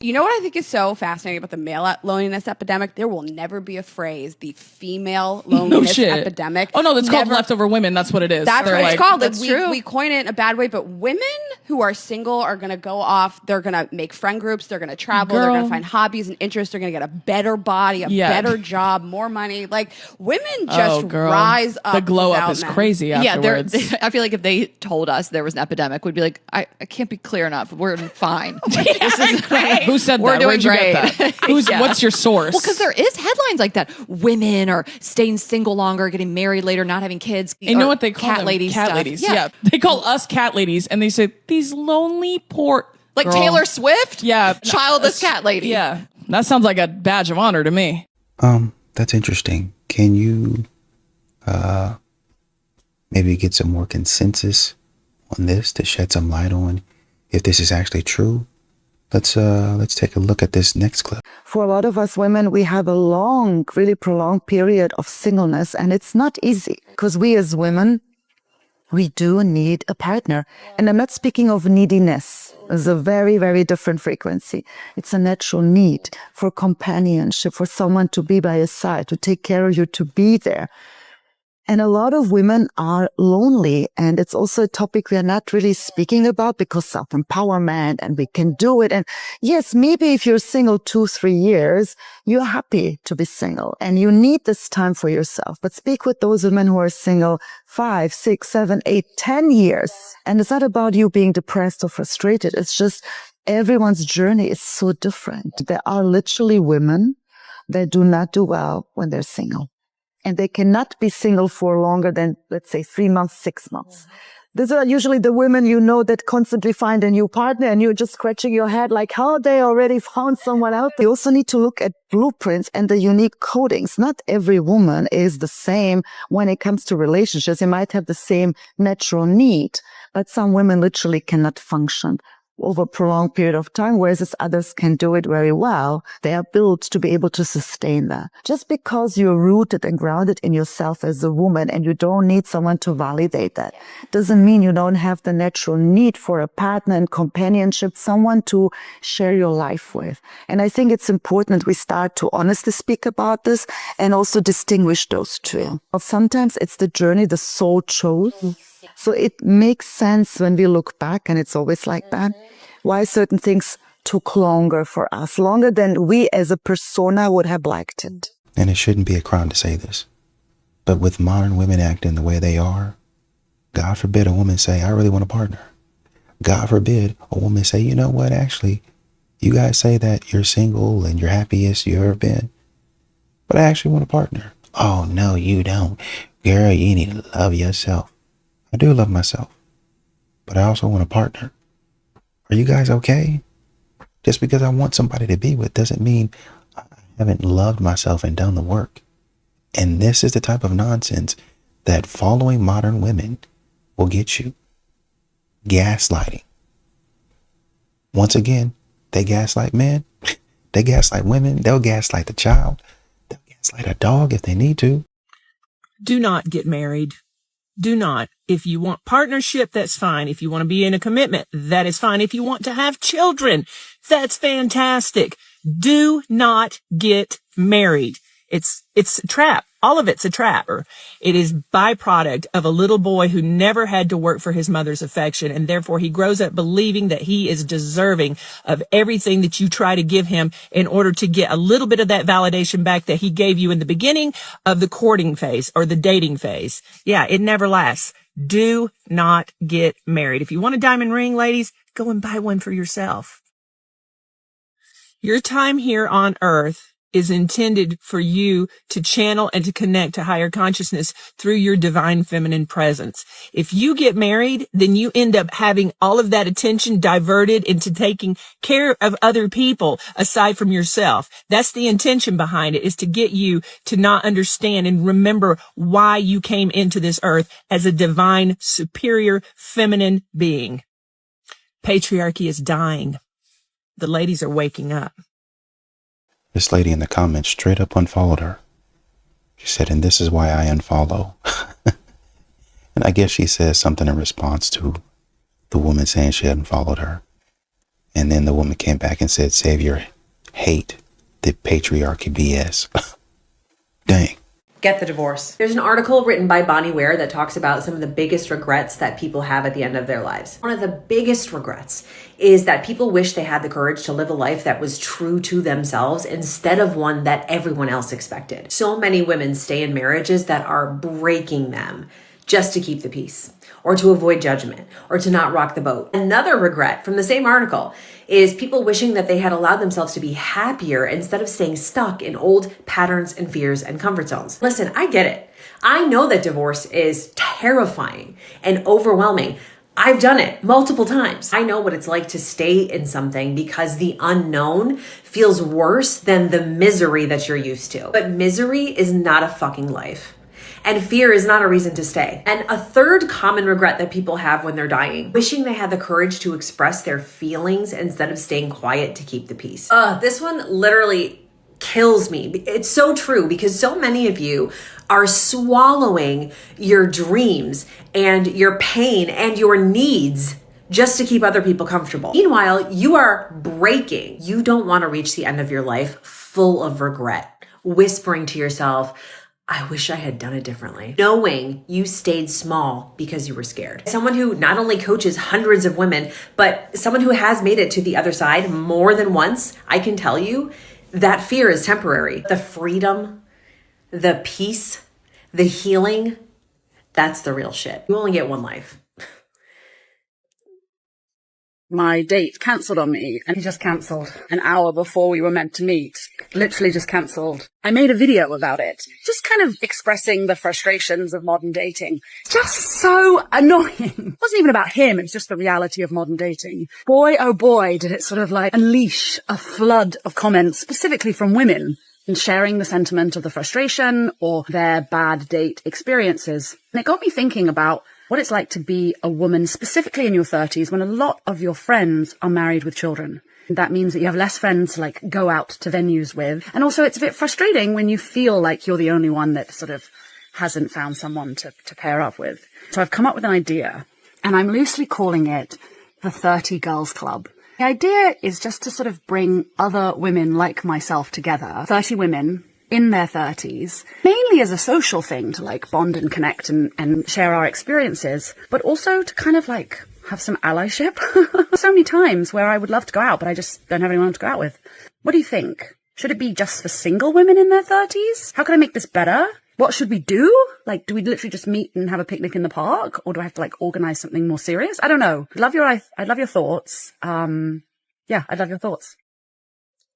You know what I think is so fascinating about the male loneliness epidemic? There will never be a phrase, the female loneliness epidemic. Oh, no, it's called leftover women. That's what it is. That's what it's called. That's true. We coin it in a bad way, but women who are single are going to go off. They're going to make friend groups. They're going to travel. They're going to find hobbies and interests. They're going to get a better body, a better job, more money. Like, women just rise up. The glow up is crazy afterwards. Yeah, I feel like if they told us there was an epidemic, we'd be like, I can't be clear enough. We're fine. Who said We're that? doing Where'd you great. get that? What's your source? Well, because there is headlines like that. Women are staying single longer, getting married later, not having kids. You know what they call cat them? ladies? Cat stuff. ladies. Yeah. They call us cat ladies, and they say these lonely poor like girl. Taylor Swift. Yeah, childless cat lady. Yeah, that sounds like a badge of honor to me. That's interesting. Can you maybe get some more consensus on this to shed some light on if this is actually true? Let's take a look at this next clip. For a lot of us women, we have a long, really prolonged period of singleness, and it's not easy because we as women, we do need a partner. And I'm not speaking of neediness. It's a very, very different frequency. It's a natural need for companionship, for someone to be by your side, to take care of you, to be there. And a lot of women are lonely, and it's also a topic we are not really speaking about because self-empowerment and we can do it. And yes, maybe if you're single 2-3 years, you're happy to be single and you need this time for yourself. But speak with those women who are single 5, 6, 7, 8, 10 years. And it's not about you being depressed or frustrated. It's just everyone's journey is so different. There are literally women that do not do well when they're single. And they cannot be single for longer than, let's say, 3 months, 6 months. These are usually the women you know that constantly find a new partner and you're just scratching your head like how they already found someone out. You also need to look at blueprints and the unique codings. Not every woman is the same when it comes to relationships. You might have the same natural need, but some women literally cannot function over a prolonged period of time, whereas others can do it very well. They are built to be able to sustain that. Just because you're rooted and grounded in yourself as a woman and you don't need someone to validate that, doesn't mean you don't have the natural need for a partner and companionship, someone to share your life with. And I think it's important we start to honestly speak about this and also distinguish those two. Sometimes it's the journey the soul chose. So it makes sense when we look back, and it's always like that, why certain things took longer for us, longer than we as a persona would have liked it. And it shouldn't be a crime to say this, but with modern women acting the way they are, God forbid a woman say, I really want a partner. God forbid a woman say, you know what, actually, you guys say that you're single and you're happiest you ever been, but I actually want a partner. Oh, no, you don't. Girl, you need to love yourself. I do love myself, but I also want a partner. Are you guys okay? Just because I want somebody to be with doesn't mean I haven't loved myself and done the work. And this is the type of nonsense that following modern women will get you. Gaslighting. Once again, they gaslight men. They gaslight women. They'll gaslight the child. They'll gaslight a dog if they need to. Do not get married. Do not. If you want partnership, that's fine. If you want to be in a commitment, that is fine. If you want to have children, that's fantastic. Do not get married. It's a trap. All of it's a trap. It is byproduct of a little boy who never had to work for his mother's affection, and therefore he grows up believing that he is deserving of everything that you try to give him in order to get a little bit of that validation back that he gave you in the beginning of the courting phase or the dating phase. Yeah, it never lasts. Do not get married. If you want a diamond ring, ladies, go and buy one for yourself. Your time here on Earth is intended for you to channel and to connect to higher consciousness through your divine feminine presence. If you get married, then you end up having all of that attention diverted into taking care of other people aside from yourself. That's the intention behind it, is to get you to not understand and remember why you came into this earth as a divine, superior, feminine being. Patriarchy is dying. The ladies are waking up. This lady in the comments straight up unfollowed her. She said, and this is why I unfollow. And I guess she says something in response to the woman saying she hadn't followed her. And then the woman came back and said, Savior, hate the patriarchy BS. Dang. Get the divorce. There's an article written by Bonnie Ware that talks about some of the biggest regrets that people have at the end of their lives. One of the biggest regrets is that people wish they had the courage to live a life that was true to themselves instead of one that everyone else expected. So many women stay in marriages that are breaking them just to keep the peace, or to avoid judgment, or to not rock the boat. Another regret from the same article is people wishing that they had allowed themselves to be happier instead of staying stuck in old patterns and fears and comfort zones. Listen, I get it. I know that divorce is terrifying and overwhelming. I've done it multiple times. I know what it's like to stay in something because the unknown feels worse than the misery that you're used to. But misery is not a fucking life. And fear is not a reason to stay. And a third common regret that people have when they're dying, wishing they had the courage to express their feelings instead of staying quiet to keep the peace. This one literally kills me. It's so true because so many of you are swallowing your dreams and your pain and your needs just to keep other people comfortable. Meanwhile, you are breaking. You don't want to reach the end of your life full of regret, whispering to yourself, I wish I had done it differently. Knowing you stayed small because you were scared. Someone who not only coaches hundreds of women, but someone who has made it to the other side more than once, I can tell you that fear is temporary. The freedom, the peace, the healing, that's the real shit. You only get one life. My date cancelled on me, and he just cancelled an hour before we were meant to meet. Literally just cancelled. I made a video about it, just kind of expressing the frustrations of modern dating. Just so annoying. It wasn't even about him, it was just the reality of modern dating. Boy, oh boy, did it sort of like unleash a flood of comments, specifically from women, and sharing the sentiment of the frustration or their bad date experiences. And it got me thinking about what it's like to be a woman, specifically in your 30s, when a lot of your friends are married with children. That means that you have less friends to like go out to venues with. And also it's a bit frustrating when you feel like you're the only one that sort of hasn't found someone to pair up with. So I've come up with an idea, and I'm loosely calling it the 30 Girls Club. The idea is just to sort of bring other women like myself together, 30 women in their 30s, mainly as a social thing to like bond and connect and share our experiences, but also to kind of like have some allyship. So many times where I would love to go out, but I just don't have anyone to go out with. What do you think? Should it be just for single women in their 30s? How can I make this better? What should we do? Like, do we literally just meet and have a picnic in the park? Or do I have to like organize something more serious? I don't know. I'd love your thoughts. Yeah, I'd love your thoughts.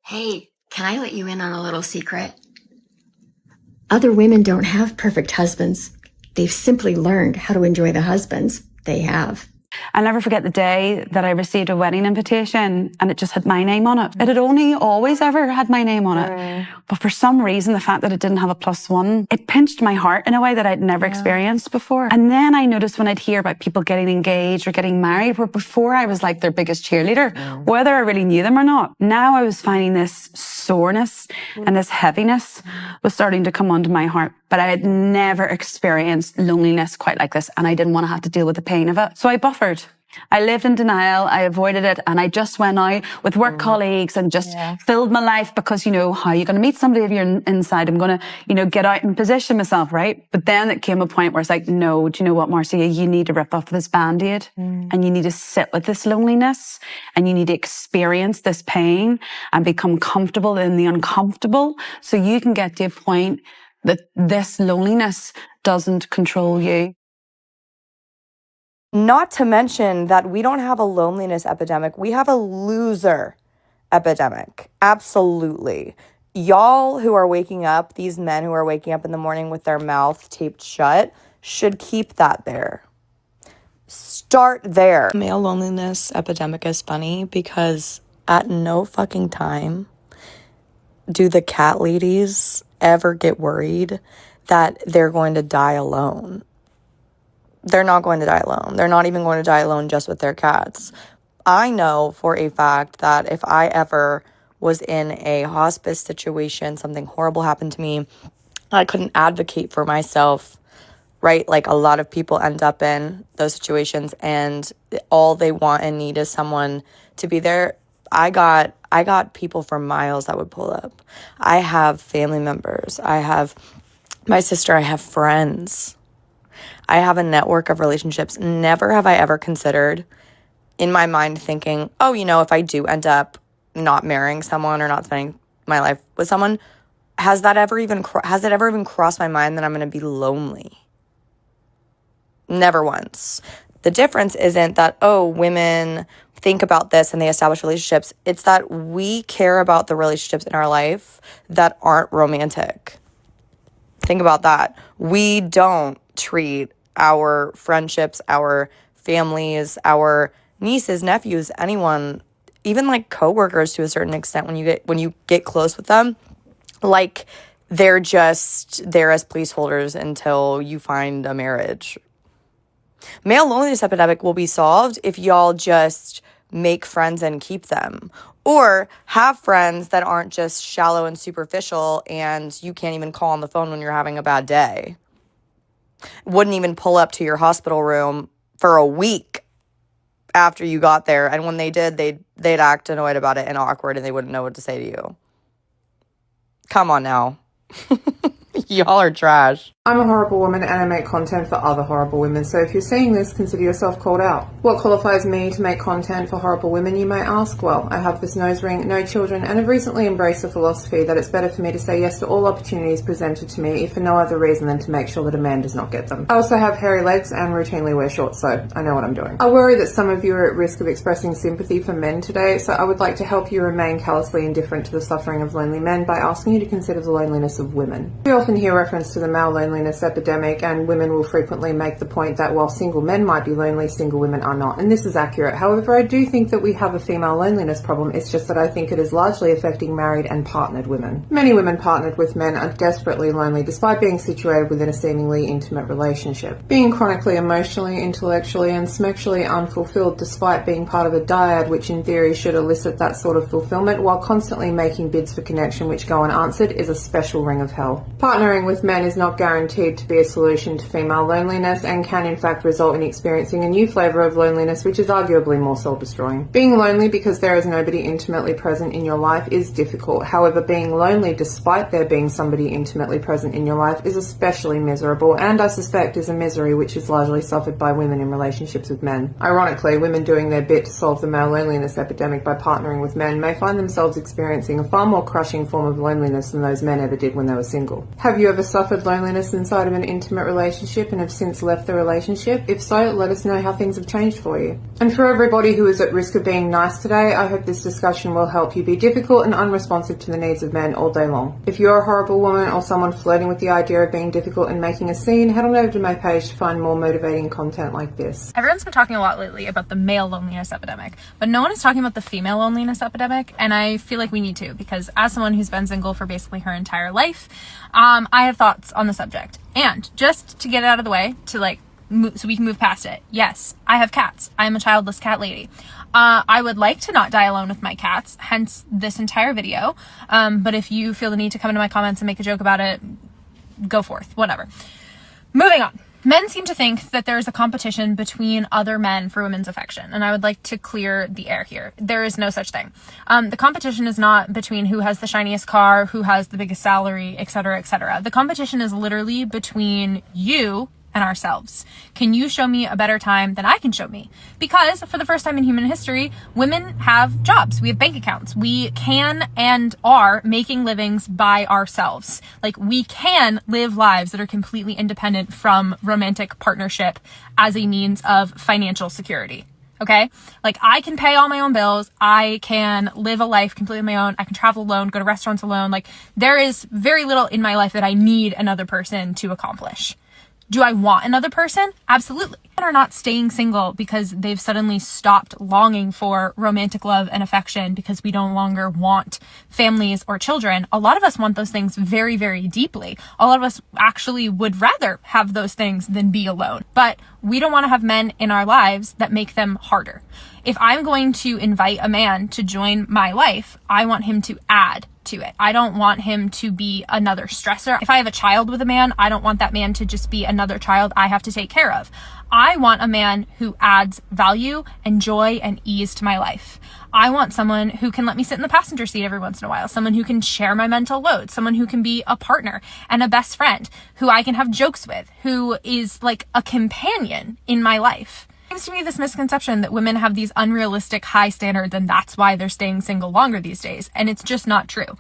Hey, can I let you in on a little secret? Other women don't have perfect husbands. They've simply learned how to enjoy the husbands they have. I'll never forget the day that I received a wedding invitation and it just had my name on it. It had only always ever had my name on it. But for some reason, the fact that it didn't have a +1, it pinched my heart in a way that I'd never experienced before. And then I noticed when I'd hear about people getting engaged or getting married, where before I was like their biggest cheerleader, whether I really knew them or not. Now I was finding this soreness and this heaviness was starting to come onto my heart. But I had never experienced loneliness quite like this, and I didn't want to have to deal with the pain of it. So I buffered. I lived in denial. I avoided it, and I just went out with work colleagues and just filled my life because, you know, how are you going to meet somebody if you're inside? I'm going to, you know, get out and position myself, right? But then it came a point where it's like, no, do you know what, Marcia? You need to rip off this Band-Aid and you need to sit with this loneliness and you need to experience this pain and become comfortable in the uncomfortable so you can get to a point that this loneliness doesn't control you. Not to mention that we don't have a loneliness epidemic. We have a loser epidemic. Absolutely. Y'all who are waking up, these men who are waking up in the morning with their mouth taped shut, should keep that there. Start there. Male loneliness epidemic is funny because at no fucking time do the cat ladies ever get worried that they're going to die alone. They're not going to die alone. They're not even going to die alone just with their cats. I know for a fact that if I ever was in a hospice situation, something horrible happened to me, I couldn't advocate for myself, right? Like a lot of people end up in those situations and all they want and need is someone to be there I got people for miles that would pull up. I have family members. I have my sister. I have friends. I have a network of relationships. Never have I ever considered in my mind thinking, oh, you know, if I do end up not marrying someone or not spending my life with someone, has it ever even crossed my mind that I'm going to be lonely? Never once. The difference isn't that, oh, women think about this and they establish relationships. It's that we care about the relationships in our life that aren't romantic. Think about that. We don't treat our friendships, our families, our nieces, nephews, anyone, even like coworkers to a certain extent when you get close with them, like they're just there as placeholders until you find a marriage. Male loneliness epidemic will be solved if y'all just make friends and keep them, or have friends that aren't just shallow and superficial and you can't even call on the phone when you're having a bad day. Wouldn't even pull up to your hospital room for a week after you got there, and when they did, they'd act annoyed about it and awkward, and they wouldn't know what to say to you. Come on now. Y'all are trash. I'm a horrible woman and I make content for other horrible women, so if you're seeing this, consider yourself called out. What qualifies me to make content for horrible women, you may ask? Well, I have this nose ring, no children, and have recently embraced the philosophy that it's better for me to say yes to all opportunities presented to me, if for no other reason than to make sure that a man does not get them. I also have hairy legs and routinely wear shorts, so I know what I'm doing. I worry that some of you are at risk of expressing sympathy for men today, so I would like to help you remain callously indifferent to the suffering of lonely men by asking you to consider the loneliness of women. We often hear reference to the male loneliness epidemic, and women will frequently make the point that while single men might be lonely, single women are not, and this is accurate. However, I do think that we have a female loneliness problem. It's just that I think it is largely affecting married and partnered women. Many women partnered with men are desperately lonely despite being situated within a seemingly intimate relationship. Being chronically emotionally, intellectually and sexually unfulfilled despite being part of a dyad which in theory should elicit that sort of fulfillment, while constantly making bids for connection which go unanswered, is a special ring of hell. Partnering with men is not guaranteed to be a solution to female loneliness and can in fact result in experiencing a new flavour of loneliness which is arguably more soul-destroying. Being lonely because there is nobody intimately present in your life is difficult. However, being lonely despite there being somebody intimately present in your life is especially miserable, and I suspect is a misery which is largely suffered by women in relationships with men. Ironically, women doing their bit to solve the male loneliness epidemic by partnering with men may find themselves experiencing a far more crushing form of loneliness than those men ever did when they were single. Have you ever suffered loneliness inside of an intimate relationship and have since left the relationship? If so, let us know how things have changed for you. And for everybody who is at risk of being nice today, I hope this discussion will help you be difficult and unresponsive to the needs of men all day long. If you're a horrible woman or someone flirting with the idea of being difficult and making a scene, head on over to my page to find more motivating content like this. Everyone's been talking a lot lately about the male loneliness epidemic, but no one is talking about the female loneliness epidemic, and I feel like we need to, because as someone who's been single for basically her entire life, I have thoughts on the subject. And just to get it out of the way, to so we can move past it. Yes, I have cats. I am a childless cat lady. I would like to not die alone with my cats, hence this entire video. But if you feel the need to come into my comments and make a joke about it, go forth, whatever. Moving on. Men seem to think that there's a competition between other men for women's affection, and I would like to clear the air here. There is no such thing. The competition is not between who has the shiniest car, who has the biggest salary, etc., etc. The competition is literally between you and ourselves. Can you show me a better time than I can show me? Because for the first time in human history, women have jobs. We have bank accounts. We can and are making livings by ourselves. Like, we can live lives that are completely independent from romantic partnership as a means of financial security. Okay? Like, I can pay all my own bills. I can live a life completely on my own. I can travel alone, go to restaurants alone. Like, there is very little in my life that I need another person to accomplish. Do I want another person? Absolutely. Men are not staying single because they've suddenly stopped longing for romantic love and affection because we no longer want families or children. A lot of us want those things very, very deeply. A lot of us actually would rather have those things than be alone. But we don't want to have men in our lives that make them harder. If I'm going to invite a man to join my life, I want him to add to it. I don't want him to be another stressor. If I have a child with a man, I don't want that man to just be another child I have to take care of. I want a man who adds value and joy and ease to my life. I want someone who can let me sit in the passenger seat every once in a while, someone who can share my mental load, someone who can be a partner and a best friend, who I can have jokes with, who is like a companion in my life. It seems to me this misconception that women have these unrealistic high standards and that's why they're staying single longer these days. And it's just not true.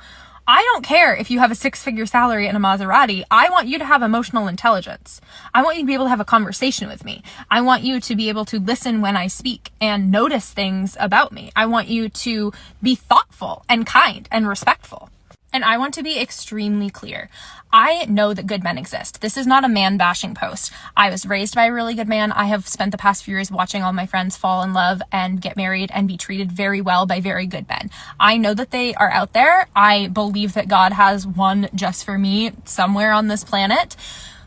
I don't care if you have a 6-figure salary and a Maserati. I want you to have emotional intelligence. I want you to be able to have a conversation with me. I want you to be able to listen when I speak and notice things about me. I want you to be thoughtful and kind and respectful. And I want to be extremely clear. I know that good men exist. This is not a man bashing post. I was raised by a really good man. I have spent the past few years watching all my friends fall in love and get married and be treated very well by very good men. I know that they are out there. I believe that God has one just for me somewhere on this planet.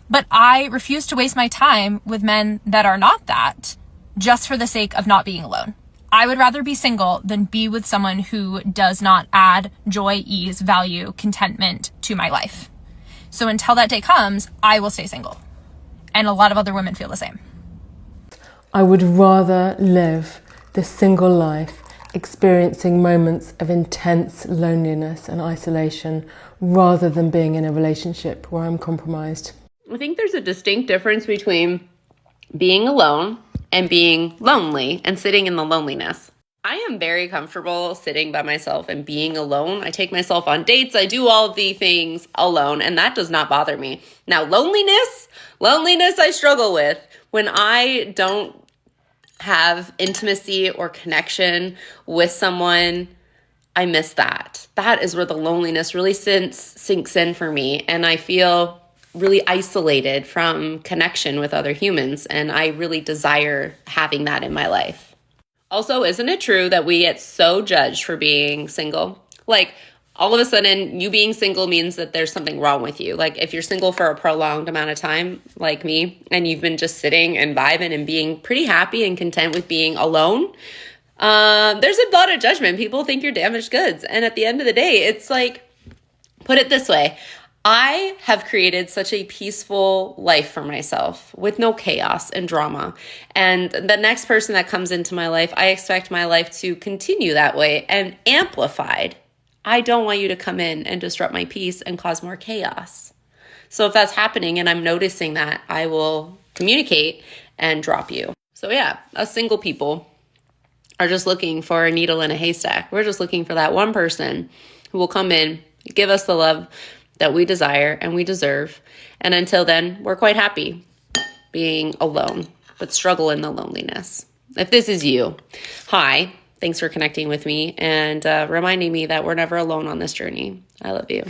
But I refuse to waste my time with men that are not that just for the sake of not being alone. I would rather be single than be with someone who does not add joy, ease, value, contentment to my life. So until that day comes, I will stay single. And a lot of other women feel the same. I would rather live the single life, experiencing moments of intense loneliness and isolation, rather than being in a relationship where I'm compromised. I think there's a distinct difference between being alone and being lonely and sitting in the loneliness. I am very comfortable sitting by myself and being alone. I take myself on dates. I do all of the things alone, and that does not bother me. Now, loneliness I struggle with. When I don't have intimacy or connection with someone, I miss that. That is where the loneliness really sinks in for me, and I feel really isolated from connection with other humans, and I really desire having that in my life. Also, isn't it true that we get so judged for being single? Like, all of a sudden, you being single means that there's something wrong with you. Like, if you're single for a prolonged amount of time, like me, and you've been just sitting and vibing and being pretty happy and content with being alone, there's a lot of judgment. People think you're damaged goods. And at the end of the day, it's like, put it this way. I have created such a peaceful life for myself with no chaos and drama. And the next person that comes into my life, I expect my life to continue that way and amplified. I don't want you to come in and disrupt my peace and cause more chaos. So if that's happening and I'm noticing that, I will communicate and drop you. So yeah, us single people are just looking for a needle in a haystack. We're just looking for that one person who will come in, give us the love that we desire and we deserve. And until then, we're quite happy being alone, but struggle in the loneliness. If this is you, hi, thanks for connecting with me and reminding me that we're never alone on this journey. I love you.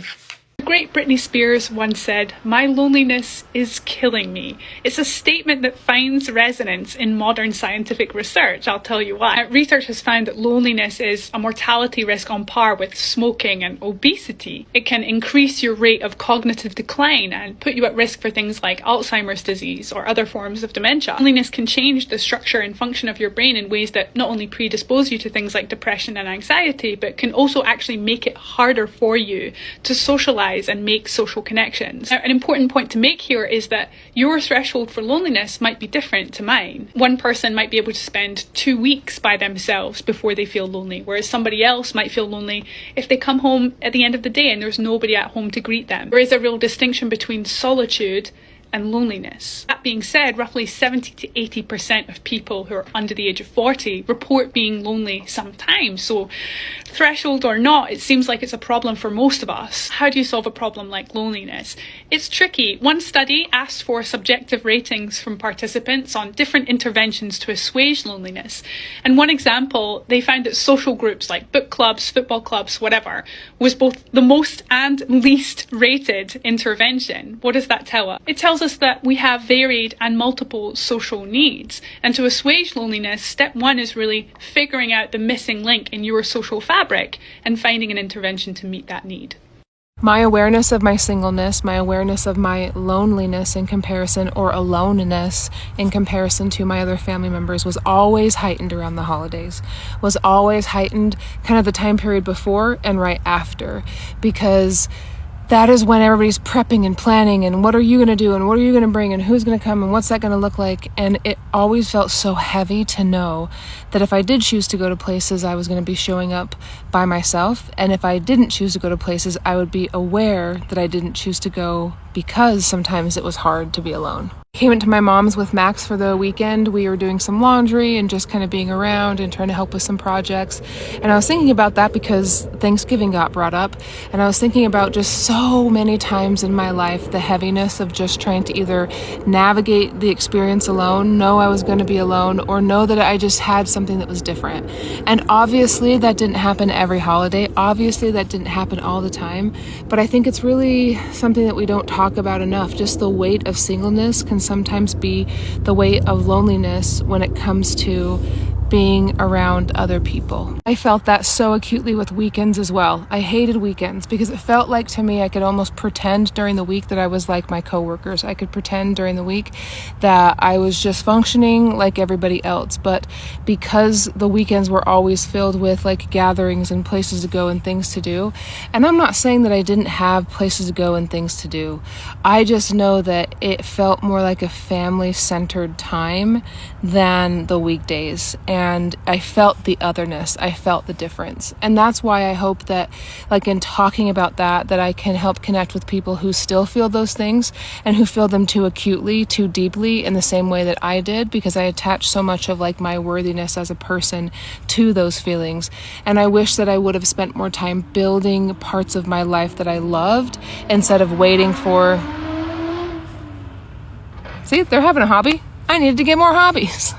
The great Britney Spears once said, "My loneliness is killing me." It's a statement that finds resonance in modern scientific research. I'll tell you why. Research has found that loneliness is a mortality risk on par with smoking and obesity. It can increase your rate of cognitive decline and put you at risk for things like Alzheimer's disease or other forms of dementia. Loneliness can change the structure and function of your brain in ways that not only predispose you to things like depression and anxiety, but can also actually make it harder for you to socialize and make social connections. Now, an important point to make here is that your threshold for loneliness might be different to mine. One person might be able to spend 2 weeks by themselves before they feel lonely, whereas somebody else might feel lonely if they come home at the end of the day and there's nobody at home to greet them. There is a real distinction between solitude and loneliness. That being said, roughly 70 to 80% of people who are under the age of 40 report being lonely sometimes. So threshold or not, it seems like it's a problem for most of us. How do you solve a problem like loneliness? It's tricky. One study asked for subjective ratings from participants on different interventions to assuage loneliness. And one example, they found that social groups like book clubs, football clubs, whatever, was both the most and least rated intervention. What does that tell us? It tells us that we have varied and multiple social needs. And to assuage loneliness, step one is really figuring out the missing link in your social fabric and finding an intervention to meet that need. My awareness of my singleness, my awareness of my loneliness in comparison, or aloneness in comparison to my other family members, was always heightened around the holidays, was always heightened kind of the time period before and right after, because that is when everybody's prepping and planning and what are you going to do and what are you going to bring and who's going to come and what's that going to look like. And it always felt so heavy to know that if I did choose to go to places, I was going to be showing up by myself. And if I didn't choose to go to places, I would be aware that I didn't choose to go because sometimes it was hard to be alone. Came into my mom's with Max for the weekend. We were doing some laundry and just kind of being around and trying to help with some projects. And I was thinking about that because Thanksgiving got brought up. And I was thinking about just so many times in my life, the heaviness of just trying to either navigate the experience alone, know I was going to be alone, or know that I just had something that was different. And obviously that didn't happen every holiday. Obviously that didn't happen all the time. But I think it's really something that we don't talk about enough. Just the weight of singleness can sometimes be the weight of loneliness when it comes to being around other people. I felt that so acutely with weekends as well. I hated weekends because it felt like to me I could almost pretend during the week that I was like my coworkers. I could pretend during the week that I was just functioning like everybody else. But because the weekends were always filled with like gatherings and places to go and things to do, and I'm not saying that I didn't have places to go and things to do, I just know that it felt more like a family-centered time than the weekdays. And I felt the otherness. I felt the difference. And that's why I hope that, like, in talking about that I can help connect with people who still feel those things and who feel them too acutely, too deeply in the same way that I did, because I attach so much of like my worthiness as a person to those feelings. And I wish that I would have spent more time building parts of my life that I loved instead of waiting for... See, they're having a hobby. I needed to get more hobbies.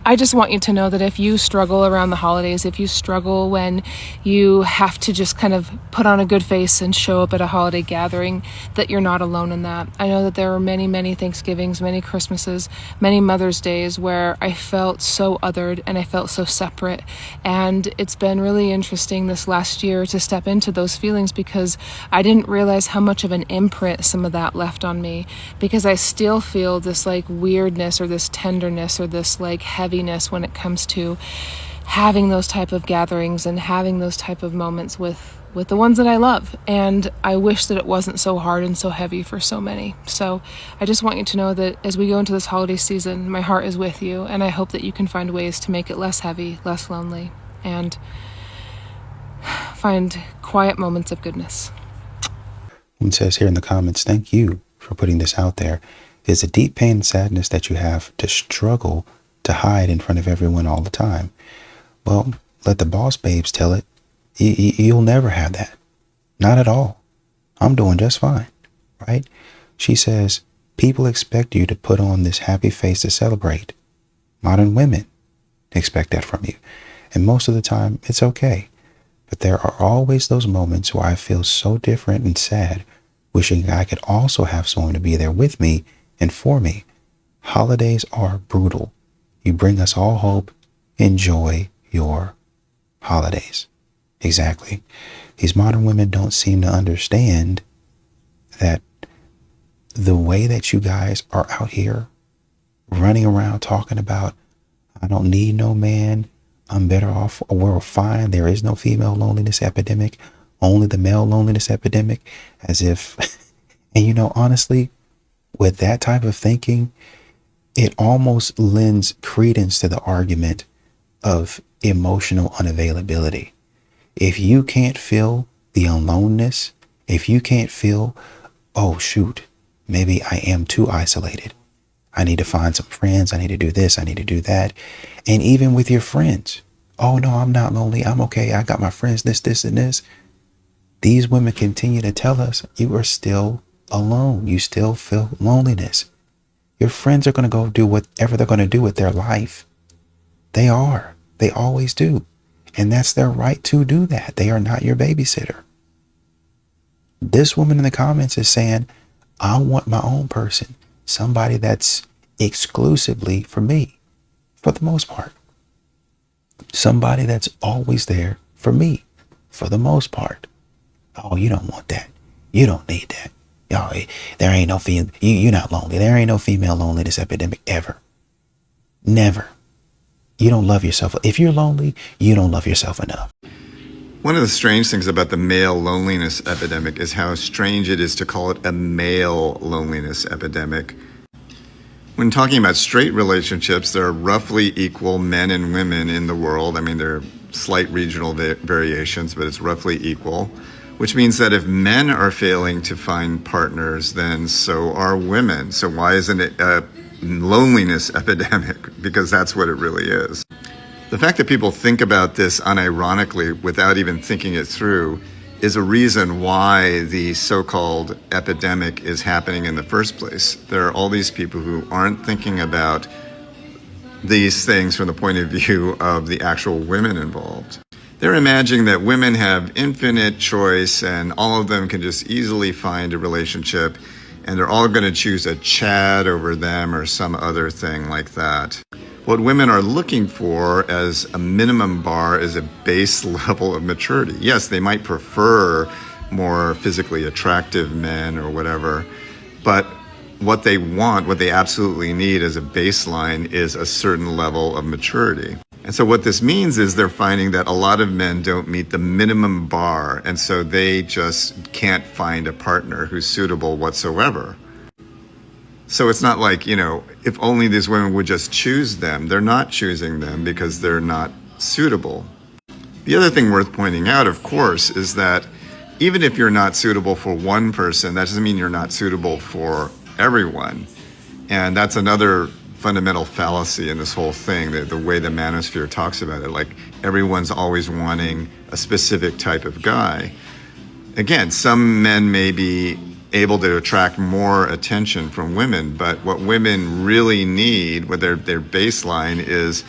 I just want you to know that if you struggle around the holidays, if you struggle when you have to just kind of put on a good face and show up at a holiday gathering, that you're not alone in that. I know that there were many, many Thanksgivings, many Christmases, many Mother's Days where I felt so othered and I felt so separate. And it's been really interesting this last year to step into those feelings, because I didn't realize how much of an imprint some of that left on me, because I still feel this like weirdness or this tenderness or this like heaviness when it comes to having those type of gatherings and having those type of moments with the ones that I love. And I wish that it wasn't so hard and so heavy for so many. So I just want you to know that as we go into this holiday season, my heart is with you, and I hope that you can find ways to make it less heavy, less lonely, and find quiet moments of goodness. It says here in the comments, thank you for putting this out there. It's a deep pain and sadness that you have to struggle to hide in front of everyone all the time. Well, let the boss babes tell it. You'll never have that. Not at all. I'm doing just fine, right? She says, people expect you to put on this happy face to celebrate. Modern women expect that from you. And most of the time, it's okay. But there are always those moments where I feel so different and sad, wishing I could also have someone to be there with me and for me. Holidays are brutal. You bring us all hope. Enjoy your holidays. Exactly. These modern women don't seem to understand that the way that you guys are out here running around talking about, I don't need no man, I'm better off, we're fine, there is no female loneliness epidemic, only the male loneliness epidemic, as if, and you know, honestly, with that type of thinking, it almost lends credence to the argument of emotional unavailability. If you can't feel the aloneness, if you can't feel, oh shoot, maybe I am too isolated, I need to find some friends, I need to do this, I need to do that. And even with your friends, oh no, I'm not lonely, I'm okay, I got my friends, this, and this. These women continue to tell us you are still alone, you still feel loneliness. Your friends are going to go do whatever they're going to do with their life. They are. They always do. And that's their right to do that. They are not your babysitter. This woman in the comments is saying, I want my own person. Somebody that's exclusively for me, for the most part. Somebody that's always there for me, for the most part. Oh, you don't want that. You don't need that. Oh, there ain't no you're not lonely. There ain't no female loneliness epidemic ever. Never. You don't love yourself. If you're lonely, you don't love yourself enough. One of the strange things about the male loneliness epidemic is how strange it is to call it a male loneliness epidemic. When talking about straight relationships, there are roughly equal men and women in the world. I mean, there are slight regional variations, but it's roughly equal, which means that if men are failing to find partners, then so are women. So why isn't it a loneliness epidemic? Because that's what it really is. The fact that people think about this unironically without even thinking it through is a reason why the so-called epidemic is happening in the first place. There are all these people who aren't thinking about these things from the point of view of the actual women involved. They're imagining that women have infinite choice and all of them can just easily find a relationship and they're all going to choose a Chad over them or some other thing like that. What women are looking for as a minimum bar is a base level of maturity. Yes, they might prefer more physically attractive men or whatever, but what they want, what they absolutely need as a baseline is a certain level of maturity. And so what this means is they're finding that a lot of men don't meet the minimum bar, and so they just can't find a partner who's suitable whatsoever. So it's not like, if only these women would just choose them. They're not choosing them because they're not suitable. The other thing worth pointing out, of course, is that even if you're not suitable for one person, that doesn't mean you're not suitable for everyone. And that's another fundamental fallacy in this whole thing, the way the manosphere talks about it, like everyone's always wanting a specific type of guy. Again, some men may be able to attract more attention from women, but what women really need, what their baseline is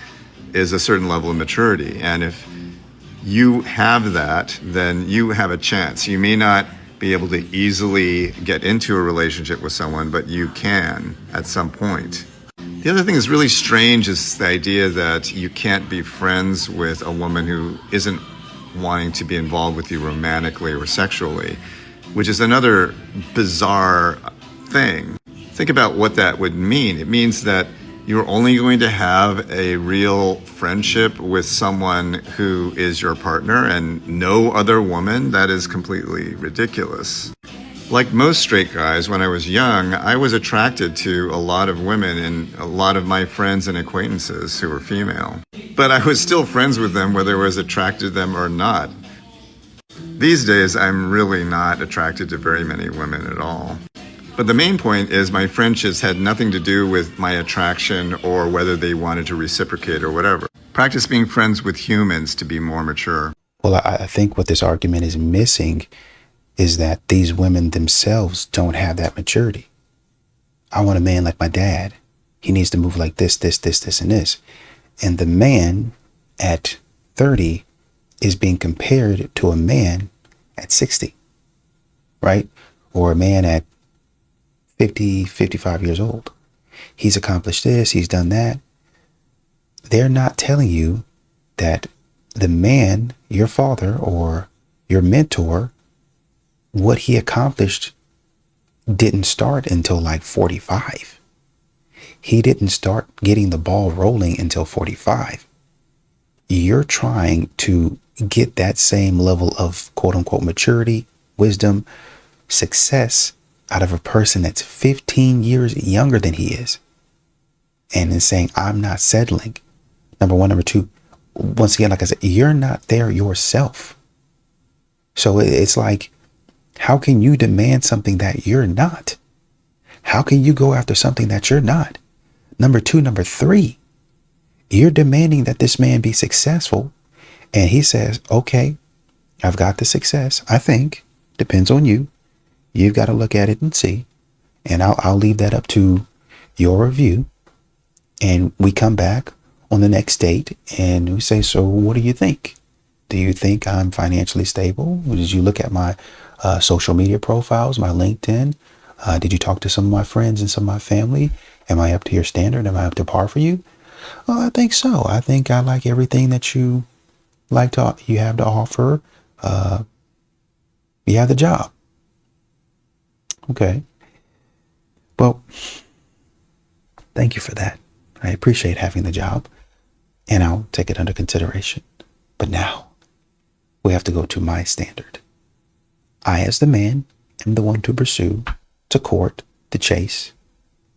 a certain level of maturity. And if you have that, then you have a chance. You may not be able to easily get into a relationship with someone, but you can at some point. The other thing that's really strange is the idea that you can't be friends with a woman who isn't wanting to be involved with you romantically or sexually, which is another bizarre thing. Think about what that would mean. It means that you're only going to have a real friendship with someone who is your partner and no other woman. That is completely ridiculous. Like most straight guys, when I was young, I was attracted to a lot of women and a lot of my friends and acquaintances who were female. But I was still friends with them whether I was attracted to them or not. These days, I'm really not attracted to very many women at all. But the main point is my friendships had nothing to do with my attraction or whether they wanted to reciprocate or whatever. Practice being friends with humans to be more mature. Well, I think what this argument is missing is that these women themselves don't have that maturity. I want a man like my dad. He needs to move like this, and this. And the man at 30 is being compared to a man at 60, right? Or a man at 50, 55 years old. He's accomplished this, he's done that. They're not telling you that the man, your father or your mentor, what he accomplished didn't start until like 45. He didn't start getting the ball rolling until 45. You're trying to get that same level of quote unquote maturity, wisdom, success out of a person that's 15 years younger than he is. And then saying, I'm not settling. Number one. Number two, once again, like I said, you're not there yourself. So it's like, how can you demand something that you're not? How can you go after something that you're not? Number two. Number three, you're demanding that this man be successful. And he says, okay, I've got the success. I think depends on you. You've got to look at it and see. And I'll leave that up to your review. And we come back on the next date and we say, so what do you think? Do you think I'm financially stable? Did you look at my social media profiles, my LinkedIn? Did you talk to some of my friends and some of my family? Am I up to your standard? Am I up to par for you? I think so. I think I like everything that you have to offer. You have the job. Okay. Well, thank you for that. I appreciate having the job, and I'll take it under consideration. But now we have to go to my standard. I, as the man, am the one to pursue, to court, to chase,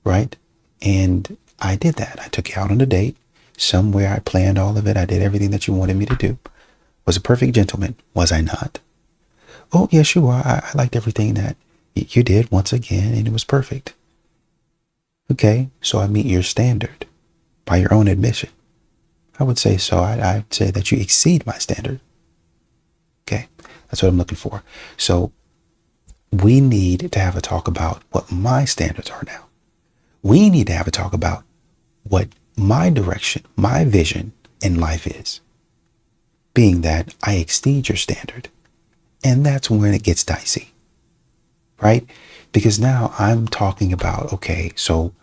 right? And I did that. I took you out on a date. Somewhere I planned all of it. I did everything that you wanted me to do. Was a perfect gentleman, was I not? Oh, yes, you are. I liked everything that you did once again, and it was perfect. Okay, so I meet your standard by your own admission. I would say so. I'd say that you exceed my standard. Okay, that's what I'm looking for. So we need to have a talk about what my standards are now. We need to have a talk about what my direction, my vision in life is, being that I exceed your standard. And that's when it gets dicey, right? Because now I'm talking about, okay, so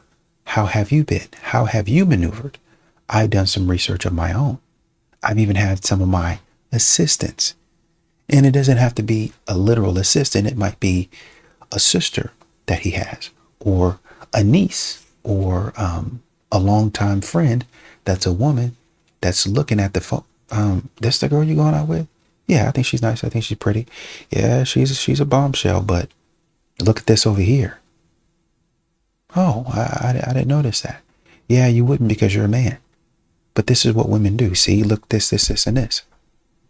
how have you been? How have you maneuvered? I've done some research of my own. I've even had some of my assistants. And it doesn't have to be a literal assistant. It might be a sister that he has, or a niece, or a longtime friend that's a woman that's looking at the phone. This the girl you going out with? Yeah, I think she's nice. I think she's pretty. Yeah, she's a bombshell, but look at this over here. Oh, I didn't notice that. Yeah, you wouldn't because you're a man. But this is what women do. See, look, this, and this.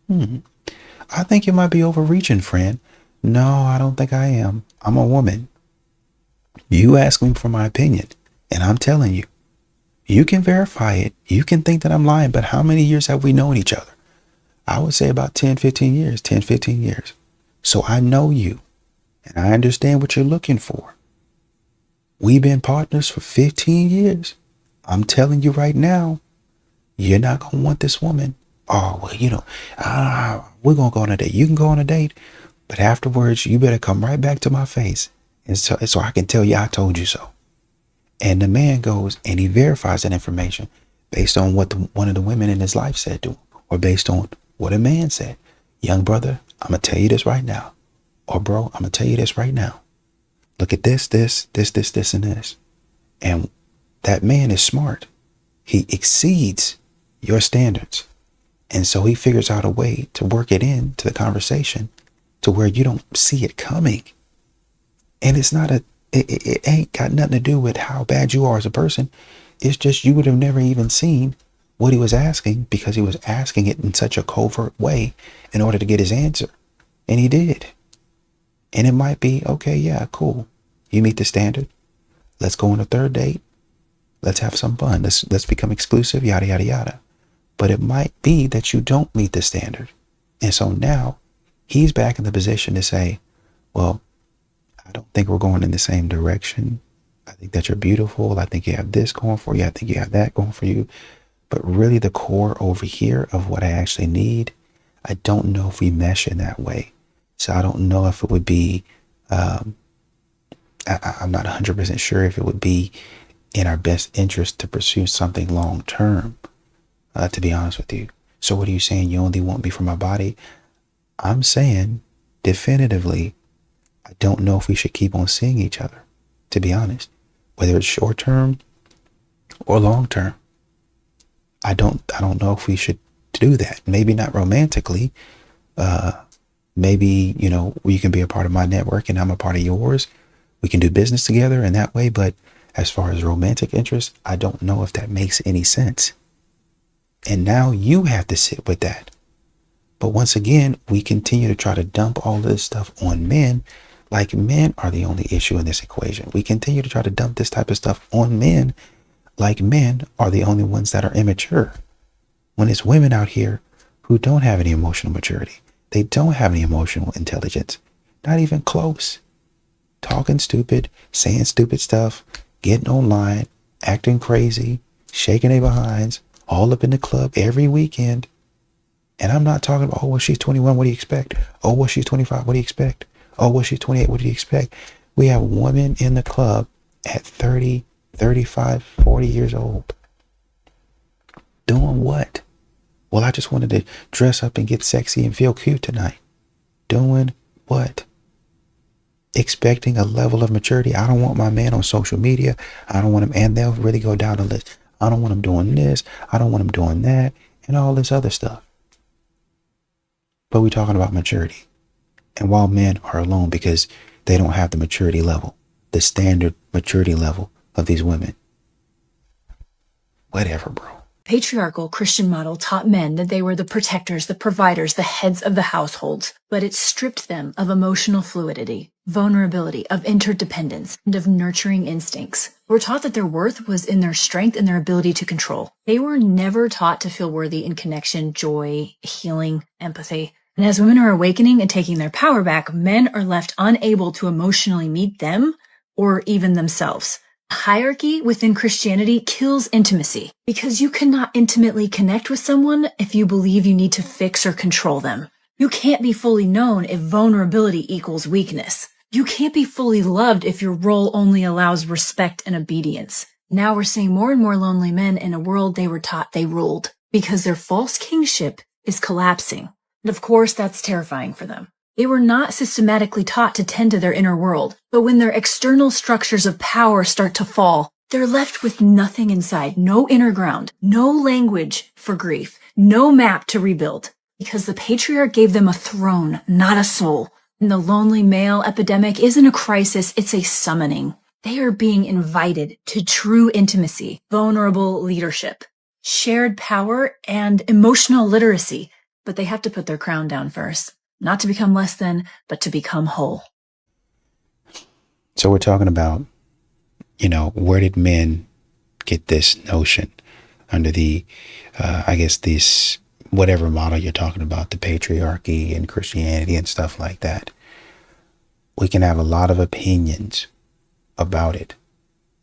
I think you might be overreaching, friend. No, I don't think I am. I'm a woman. You ask me for my opinion, and I'm telling you. You can verify it. You can think that I'm lying, but how many years have we known each other? I would say about 10, 15 years. So I know you, and I understand what you're looking for. We've been partners for 15 years. I'm telling you right now, you're not going to want this woman. Oh, well, we're going to go on a date. You can go on a date, but afterwards, you better come right back to my face. And so I can tell you I told you so. And the man goes and he verifies that information based on what one of the women in his life said to him, or based on what a man said. Young brother, I'm going to tell you this right now. Or bro, I'm going to tell you this right now. Look at this, and this. And that man is smart. He exceeds your standards. And so he figures out a way to work it into the conversation to where you don't see it coming. And it's not it ain't got nothing to do with how bad you are as a person. It's just you would have never even seen what he was asking because he was asking it in such a covert way in order to get his answer. And he did. And it might be, okay, yeah, cool. You meet the standard. Let's go on a third date. Let's have some fun. Let's become exclusive, yada, yada, yada. But it might be that you don't meet the standard. And so now he's back in the position to say, well, I don't think we're going in the same direction. I think that you're beautiful. I think you have this going for you. I think you have that going for you. But really the core over here of what I actually need, I don't know if we mesh in that way. So I don't know if it would be, I'm not 100% sure if it would be in our best interest to pursue something long term, to be honest with you. So what are you saying? You only want me for my body? I'm saying definitively, I don't know if we should keep on seeing each other, to be honest, whether it's short term or long term. I don't know if we should do that. Maybe not romantically. Maybe, you can be a part of my network and I'm a part of yours. We can do business together in that way. But as far as romantic interest, I don't know if that makes any sense. And now you have to sit with that. But once again, we continue to try to dump all this stuff on men, like men are the only issue in this equation. We continue to try to dump this type of stuff on men, like men are the only ones that are immature. When it's women out here who don't have any emotional maturity, they don't have any emotional intelligence, not even close. Talking stupid, saying stupid stuff, getting online, acting crazy, shaking their behinds, all up in the club every weekend. And I'm not talking about, oh, well, she's 21, what do you expect? Oh, well, she's 25, what do you expect? Oh, well, she's 28, what do you expect? We have women in the club at 30, 35, 40 years old. Doing what? Well, I just wanted to dress up and get sexy and feel cute tonight. Doing what? Expecting a level of maturity. I don't want my man on social media. I don't want him, and they'll really go down the list. I don't want him doing this. I don't want him doing that, and all this other stuff. But we're talking about maturity. And while men are alone because they don't have the maturity level, the standard maturity level of these women. Whatever, bro. Patriarchal Christian model taught men that they were the protectors, the providers, the heads of the households, but it stripped them of emotional fluidity, vulnerability, of interdependence, and of nurturing instincts. We're taught that their worth was in their strength and their ability to control. They were never taught to feel worthy in connection, joy, healing, empathy. And as women are awakening and taking their power back, men are left unable to emotionally meet them or even themselves. Hierarchy within Christianity kills intimacy because you cannot intimately connect with someone if you believe you need to fix or control them. You can't be fully known if vulnerability equals weakness. You can't be fully loved if your role only allows respect and obedience. Now we're seeing more and more lonely men in a world they were taught they ruled because their false kingship is collapsing. And of course, that's terrifying for them. They were not systematically taught to tend to their inner world, but when their external structures of power start to fall, they're left with nothing inside, no inner ground, no language for grief, no map to rebuild, because the patriarch gave them a throne, not a soul. And the lonely male epidemic isn't a crisis, it's a summoning. They are being invited to true intimacy, vulnerable leadership, shared power, and emotional literacy. But they have to put their crown down first. Not to become less than, but to become whole. So we're talking about, where did men get this notion under the, this, whatever model you're talking about, the patriarchy and Christianity and stuff like that. We can have a lot of opinions about it,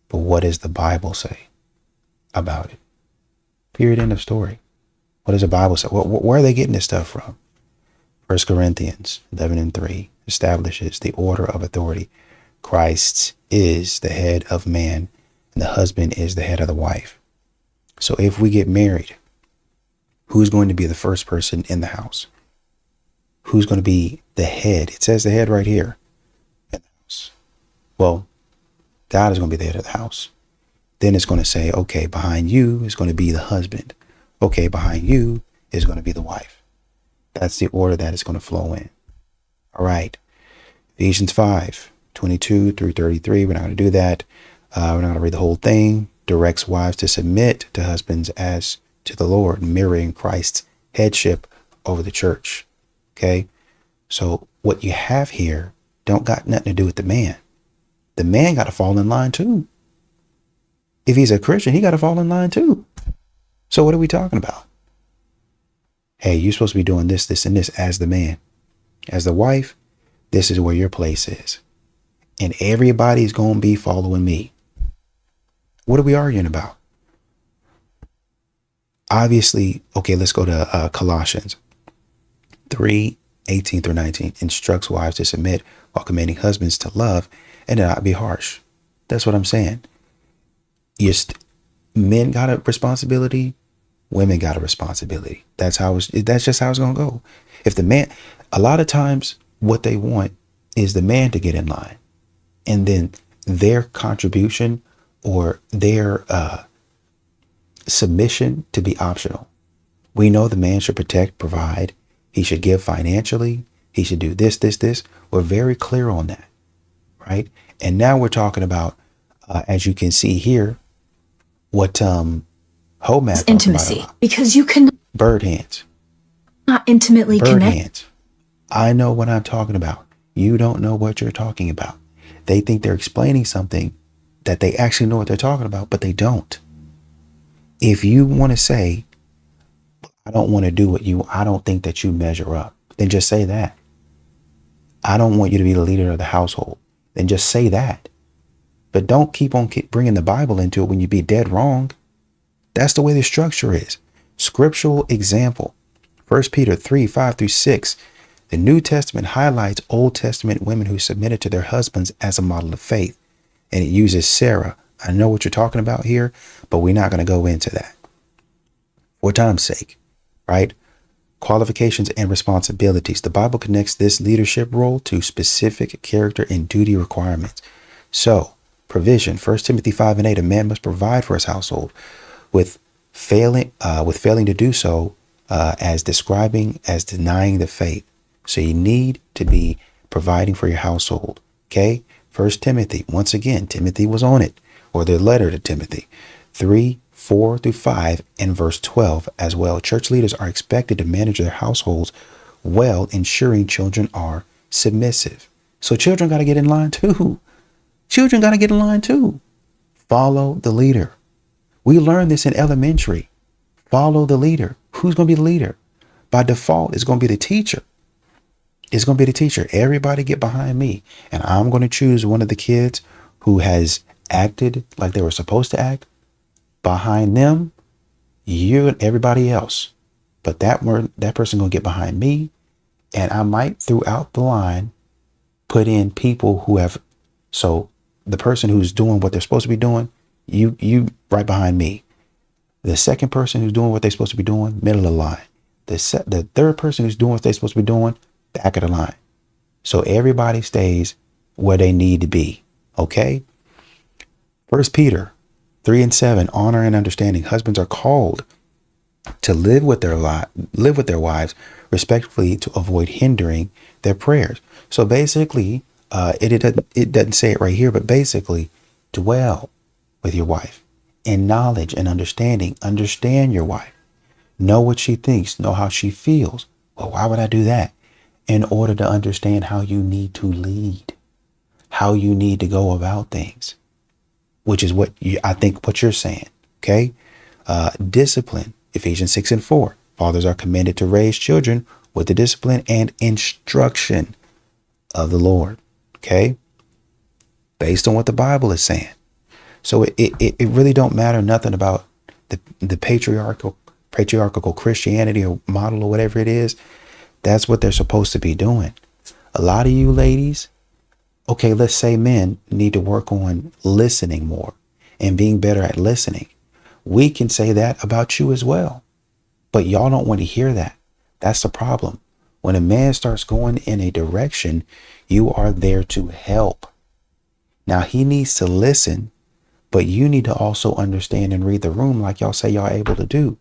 but what does the Bible say about it? Period, end of story. What does the Bible say? Where are they getting this stuff from? 1 Corinthians 11:3 establishes the order of authority. Christ is the head of man, and the husband is the head of the wife. So if we get married, who's going to be the first person in the house? Who's going to be the head? It says the head right here in the house. Well, God is going to be the head of the house. Then it's going to say, okay, behind you is going to be the husband. Okay, behind you is going to be the wife. That's the order that is going to flow in. All right. Ephesians 5:22-33. We're not going to do that. We're not going to read the whole thing. Directs wives to submit to husbands as to the Lord, mirroring Christ's headship over the church. Okay. So what you have here don't got nothing to do with the man. The man got to fall in line too. If he's a Christian, he got to fall in line too. So what are we talking about? Hey, you're supposed to be doing this, this, and this as the man. As the wife, this is where your place is. And everybody's going to be following me. What are we arguing about? Obviously, okay, let's go to Colossians 3:18-19. Instructs wives to submit while commanding husbands to love and to not be harsh. That's what I'm saying. Men got a responsibility. Women got a responsibility. That's just how it's going to go. If the man, a lot of times what they want is the man to get in line, and then their contribution or their submission to be optional. We know the man should protect, provide. He should give financially. He should do this, this, this. We're very clear on that, right? And now we're talking about, as you can see here, what Homad intimacy, because you can bird hands, not intimately bird connect. Hands. I know what I'm talking about. You don't know what you're talking about. They think they're explaining something that they actually know what they're talking about, but they don't. If you want to say, I don't want to do what I don't think that you measure up, then just say that. I don't want you to be the leader of the household. Then just say that. But don't keep bringing the Bible into it when you be dead wrong. That's the way the structure is. Scriptural example. 1 Peter 3:5-6. The New Testament highlights Old Testament women who submitted to their husbands as a model of faith. And it uses Sarah. I know what you're talking about here, but we're not going to go into that for time's sake, right? qualifications and responsibilities. The Bible connects this leadership role to specific character and duty requirements. So, provision, 1 Timothy 5:8, a man must provide for his household, with failing to do so as denying the faith. So you need to be providing for your household. Okay. 1 Timothy, once again, Timothy was on it, or the letter to Timothy, 3:4-5, and verse 12 as well. Church leaders are expected to manage their households well, ensuring children are submissive. So children got to get in line too. Children got to get in line too. Follow the leader. We learned this in elementary. Follow the leader. Who's going to be the leader? By default, it's going to be the teacher. It's going to be the teacher. Everybody get behind me. And I'm going to choose one of the kids who has acted like they were supposed to act. Behind them, you and everybody else. But that person going to get behind me. And I might, throughout the line, put in people who have, so the person who's doing what they're supposed to be doing, you right behind me. The second person who's doing what they're supposed to be doing, middle of the line. The third person who's doing what they're supposed to be doing, back of the line. So everybody stays where they need to be. Okay. 1 Peter 3:7, honor and understanding. Husbands are called to live with their wives respectfully, to avoid hindering their prayers. So basically, it doesn't say it right here, but basically, dwell with your wife in knowledge and understanding. Understand your wife. Know what she thinks. Know how she feels. Well, why would I do that? In order to understand how you need to lead, how you need to go about things, which is I think what you're saying. Okay. Discipline, Ephesians 6:4. Fathers are commanded to raise children with the discipline and instruction of the Lord. Okay. Based on what the Bible is saying. So it really don't matter nothing about the patriarchal Christianity or model or whatever it is. That's what they're supposed to be doing. A lot of you ladies, okay, let's say men need to work on listening more and being better at listening. We can say that about you as well. But y'all don't want to hear that. That's the problem. When a man starts going in a direction, you are there to help. Now he needs to listen, but you need to also understand and read the room like y'all say y'all able to do.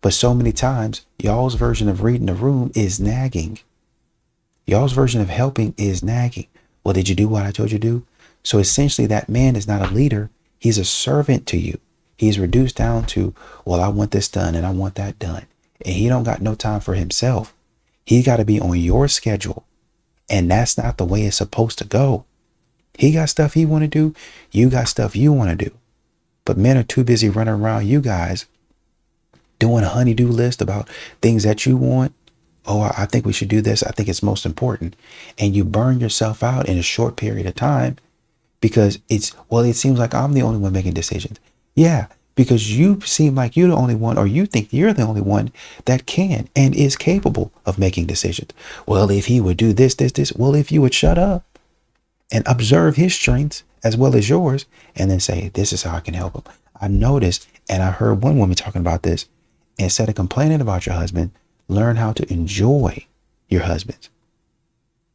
But so many times, y'all's version of reading the room is nagging. Y'all's version of helping is nagging. Well, did you do what I told you to do? So essentially, that man is not a leader. He's a servant to you. He's reduced down to, well, I want this done and I want that done. And he don't got no time for himself. He got to be on your schedule. And that's not the way it's supposed to go. He got stuff he want to do. You got stuff you want to do. But men are too busy running around you guys doing a honey-do list about things that you want. Oh, I think we should do this. I think it's most important. And you burn yourself out in a short period of time because it seems like I'm the only one making decisions. Yeah, because you seem like you're the only one, or you think you're the only one that can and is capable of making decisions. Well, if he would do this. Well, if you would shut up and observe his strengths as well as yours, and then say, this is how I can help him. I noticed, and I heard one woman talking about this, instead of complaining about your husband, learn how to enjoy your husbands.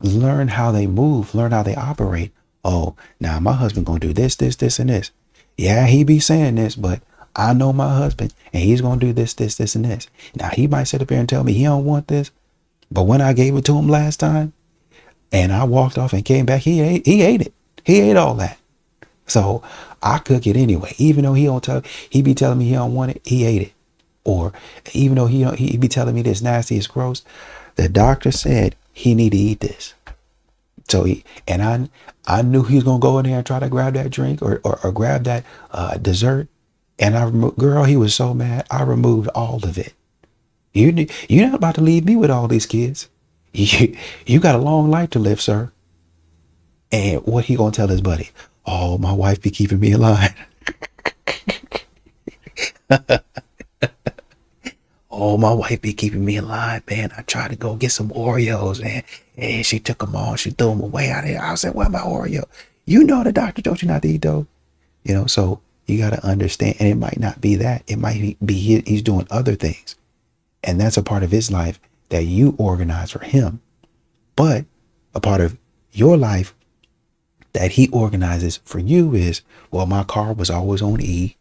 Learn how they move, learn how they operate. Oh, now my husband gonna do this, and this. Yeah, he be saying this, but I know my husband, and he's gonna do this, and this. Now he might sit up here and tell me he don't want this, but when I gave it to him last time, and I walked off and came back, he ate it. He ate all that. So I cook it anyway, even though he be telling me he don't want it, he ate it. Or even though he be telling me this nasty, it's gross, the doctor said he need to eat this. So I knew he was gonna go in there and try to grab that drink or grab that dessert. And girl, he was so mad. I removed all of it. You're not about to leave me with all these kids. You got a long life to live, sir. And what he gonna tell his buddy? Oh, my wife be keeping me alive. Oh, my wife be keeping me alive, man. I tried to go get some Oreos, man. And she took them all. She threw them away out of there. I said, where my Oreo? You know the doctor told you not to eat those. So you got to understand. And it might not be that. It might be he's doing other things. And that's a part of his life that you organize for him, but a part of your life that he organizes for you is, well, my car was always on E.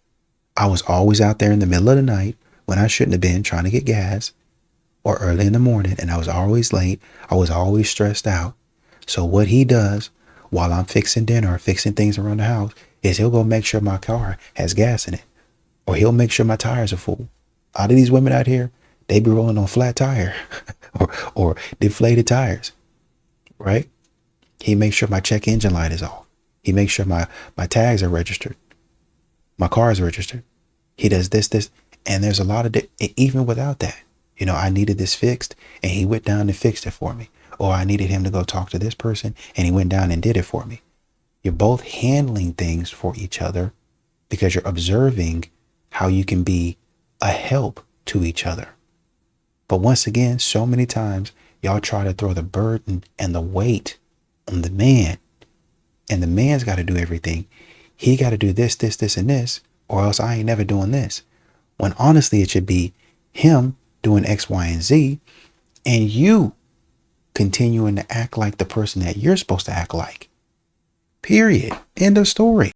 I was always out there in the middle of the night when I shouldn't have been trying to get gas, or early in the morning, and I was always late. I was always stressed out. So what he does while I'm fixing dinner or fixing things around the house is he'll go make sure my car has gas in it, or he'll make sure my tires are full. A lot of these women out here, they be rolling on flat tire or deflated tires, right? He makes sure my check engine light is off. He makes sure my tags are registered. My car is registered. He does this, and there's a lot of, even without that, you know, I needed this fixed and he went down and fixed it for me. Or I needed him to go talk to this person and he went down and did it for me. You're both handling things for each other because you're observing how you can be a help to each other. But once again, so many times y'all try to throw the burden and the weight on the man, and the man's got to do everything. He got to do this, and this, or else I ain't never doing this. When honestly, it should be him doing X, Y, and Z, and you continuing to act like the person that you're supposed to act like. Period. End of story.